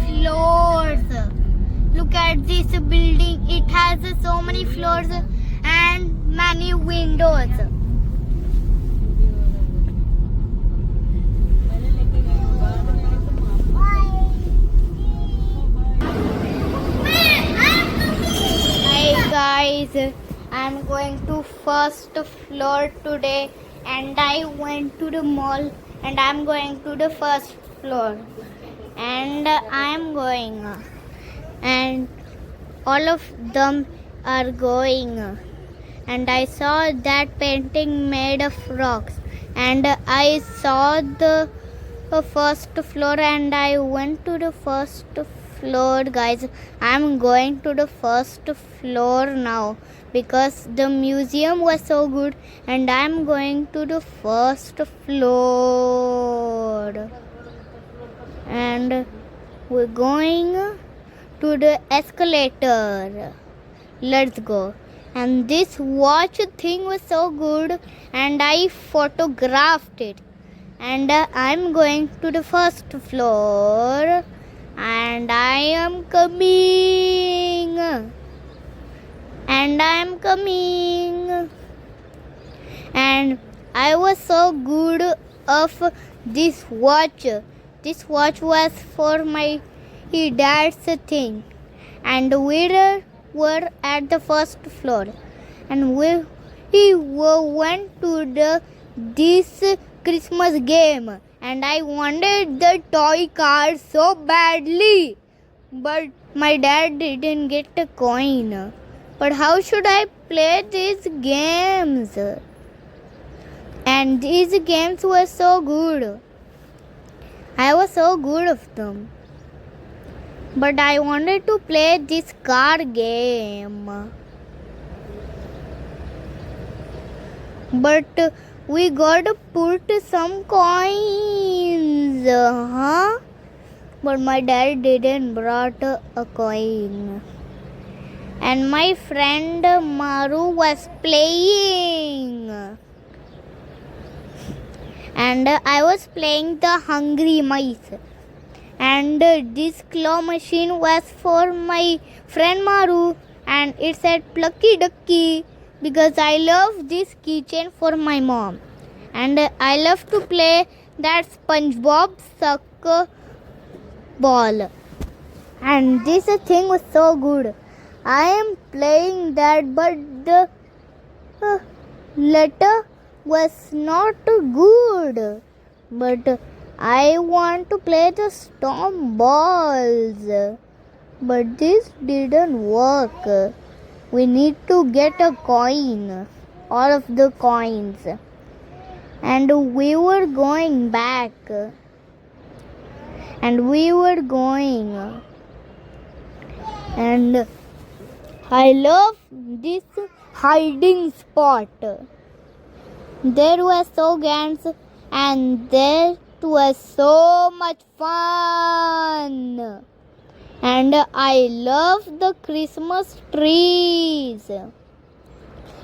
floors. Look at this building. It has so many floors and many windows. Hi guys, I'm going to first floor today and I went to the mall and I'm going to the first floor and I'm going and all of them are going and I saw that painting made of rocks and I saw the first floor and I went to the first floor. Guys, I'm going to the first floor now because the museum was so good and I'm going to the first floor and we're going to the escalator. Let's go. And this watch thing was so good and I photographed it and I'm going to the first floor and I am coming and I'm coming and I was so good of this watch. This watch was for my dad's thing and we were at the first floor and we went to this Christmas game and I wanted the toy car so badly but my dad didn't get a coin. But how should I play these games? And these games were so good. I was so good of them. But I wanted to play this car game. But we got to put some coins. But my dad didn't brought a coin. And my friend Maru was playing. And I was playing the Hungry Mice. And this claw machine was for my friend Maru and it said Plucky Ducky because I love this keychain for my mom and I love to play that SpongeBob soccer ball and this thing was so good. I am playing that but the letter was not good but I want to play the storm balls, but this didn't work. We need to get a coin, all of the coins. And we were going back. And we were going. And I love this hiding spot. There were so games and there it was so much fun and I love the Christmas trees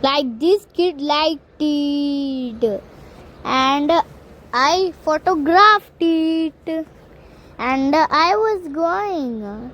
like this kid liked it and I photographed it and I was going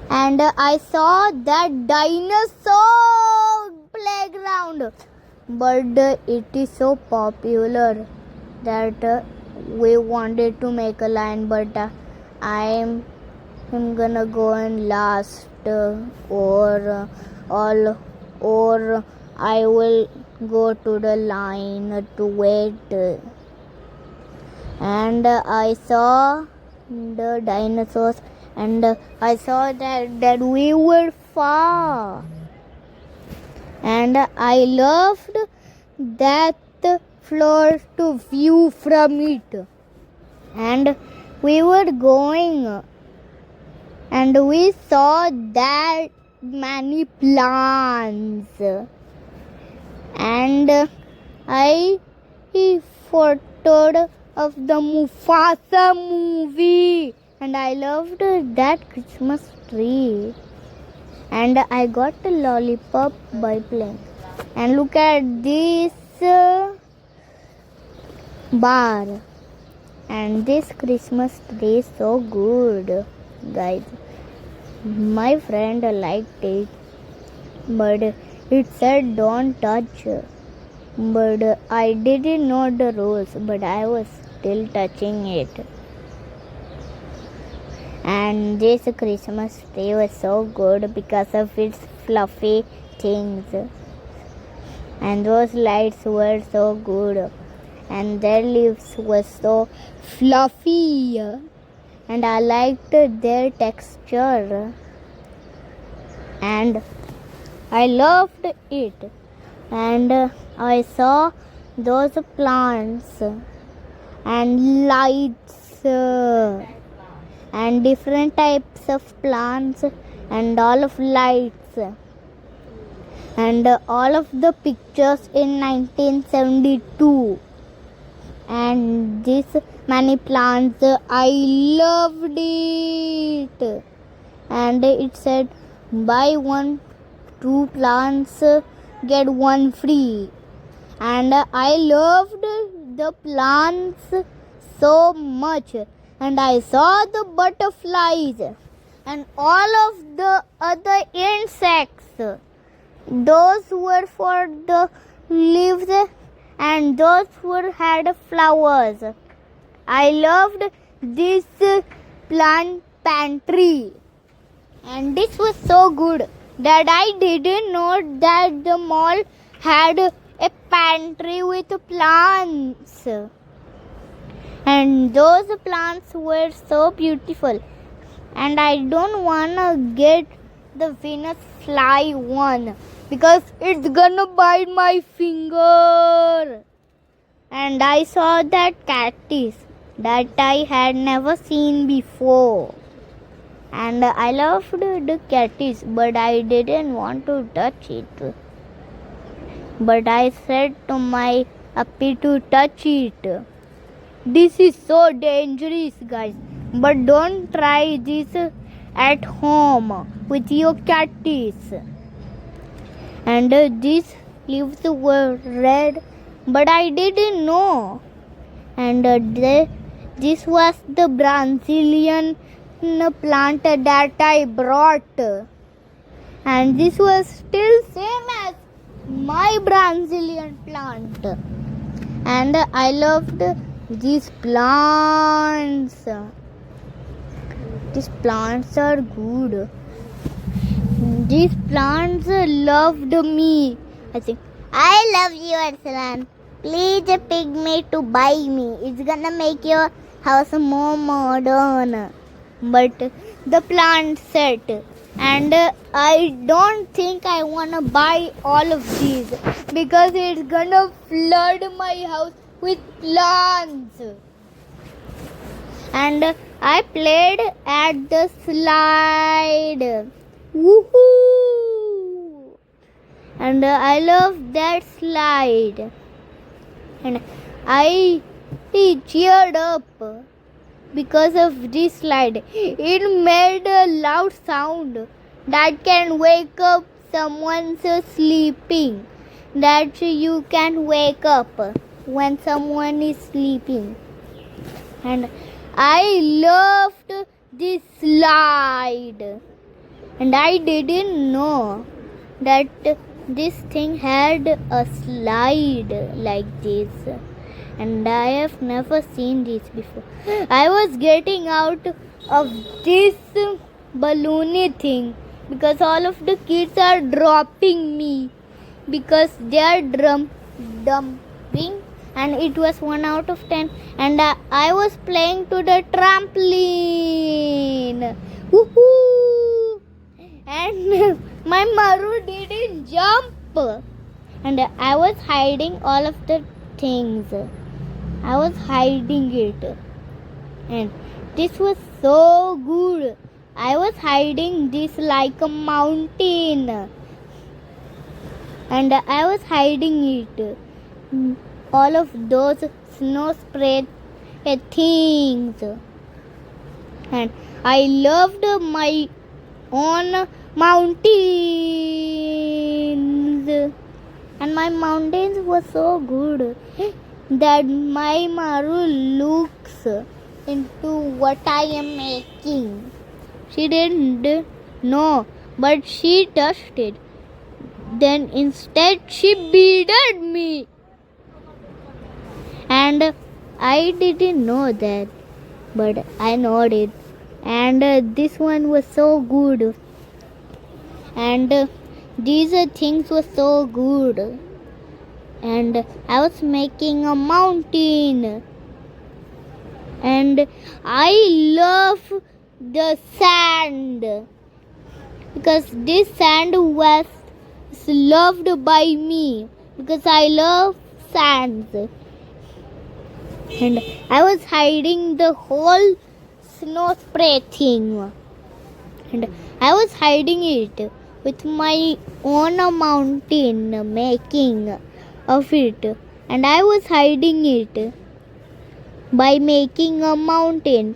and I saw that dinosaur playground but it is so popular that we wanted to make a line but I'm gonna go in last or I will go to the line to wait and I saw the dinosaurs and I saw that we were far and I loved that floor to view from it and we were going and we saw that many plants and I photoed of the Mufasa movie and I loved that Christmas tree and I got a lollipop by playing and look at this bar And this Christmas tree is so good, guys. My friend liked it, but it said don't touch. But I didn't know the rules, but I was still touching it. And this Christmas tree was so good because of its fluffy things. And those lights were so good. And their leaves were so fluffy. And I liked their texture. And I loved it. And I saw those plants and lights and different types of plants and all of lights and all of the pictures in 1972 and this many plants. I loved it. And it said buy 2 plants get 1 free. And I loved the plants so much. And I saw the butterflies and all of the other insects. Those were for the leaves and those were had flowers. I loved this plant pantry. And this was so good that I didn't know that the mall had a pantry with plants. And those plants were so beautiful. And I don't wanna get the Venus fly one because it's gonna bite my finger. And I saw that cactus that I had never seen before. And I loved the cactus, but I didn't want to touch it. But I said to my puppy to touch it. This is so dangerous, guys. But don't try this at home with your cactus. And these leaves were red, but I didn't know. And this was the Brazilian plant that I brought. And this was still same as my Brazilian plant. And I loved these plants. These plants are good. These plants loved me. I think I love you, Arsalan. Please pick me to buy me. It's gonna make your house more modern. But the plant said, and I don't think I wanna buy all of these because it's gonna flood my house with plants. And I played at the slide. Woohoo! And I love that slide. And I cheered up because of this slide. It made a loud sound that can wake up someone's sleeping. That you can wake up when someone is sleeping. And I loved this slide. And I didn't know that this thing had a slide like this. And I have never seen this before. I was getting out of this balloony thing because all of the kids are dropping me because they are dumping. And it was 1 out of 10. And I was playing to the trampoline. Woohoo! And my Maru didn't jump. And I was hiding all of the things. I was hiding it. And this was so good. I was hiding this like a mountain. And I was hiding it. All of those snow spray things. And I loved my own mountains. And my mountains were so good that my Maru looks into what I am making. She didn't know, but she touched it. Then instead she beated me. And I didn't know that, but I know it. And this one was so good. And these things were so good. And I was making a mountain. And I love the sand. Because this sand was loved by me. Because I love sands. And I was hiding the whole snow spray thing. And I was hiding it with my own mountain making of it. And I was hiding it by making a mountain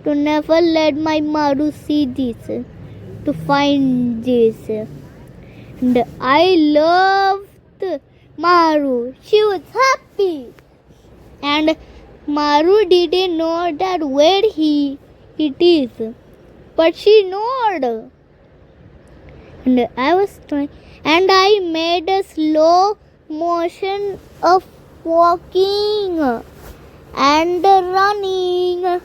to never let my Maru see this, to find this. And I loved Maru. She was happy. And Maru didn't know that where it is, but she knowed. And I was trying, and I made a slow motion of walking and running,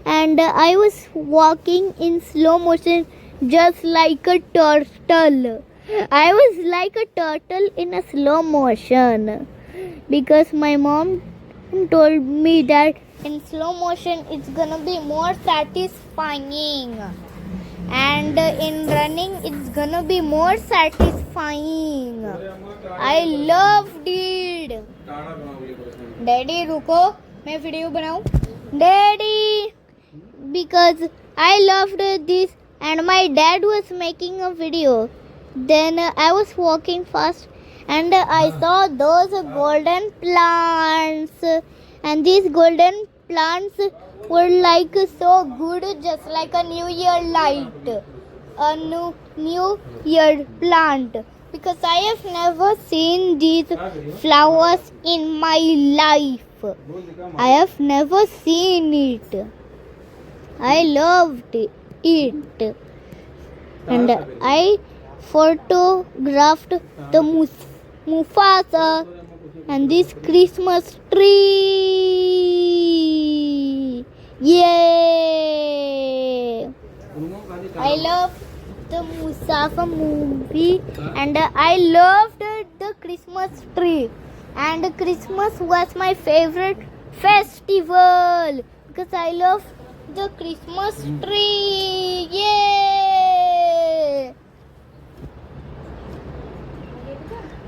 and I was walking in slow motion just like a turtle. I was like a turtle in a slow motion because my mom told me that in slow motion it's gonna be more satisfying, and in running it's gonna be more satisfying. I loved it. Daddy, रुको, मैं video बनाऊं. Daddy, because I loved this, and my dad was making a video. Then I was walking fast, and I saw those golden plants, and these golden plants were like so good, just like a New Year light, a new Year plant. Because I have never seen these flowers in my life. I have never seen it. I loved it, and I photographed the Mufasa and this Christmas tree. Yay! I love the Musafa movie, and I loved the Christmas tree. And Christmas was my favorite festival because I love the Christmas tree. Yay!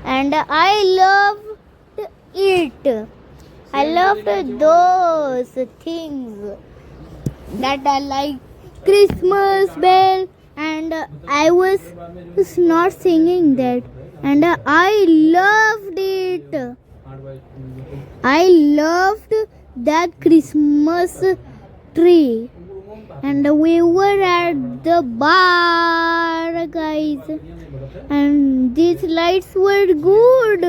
And I loved it. I loved those things that are like Christmas bell, and I was not singing that, and I loved it. I loved that Christmas tree, and we were at the bar, guys, and these lights were good.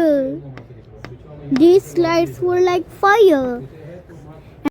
These lights were like fire.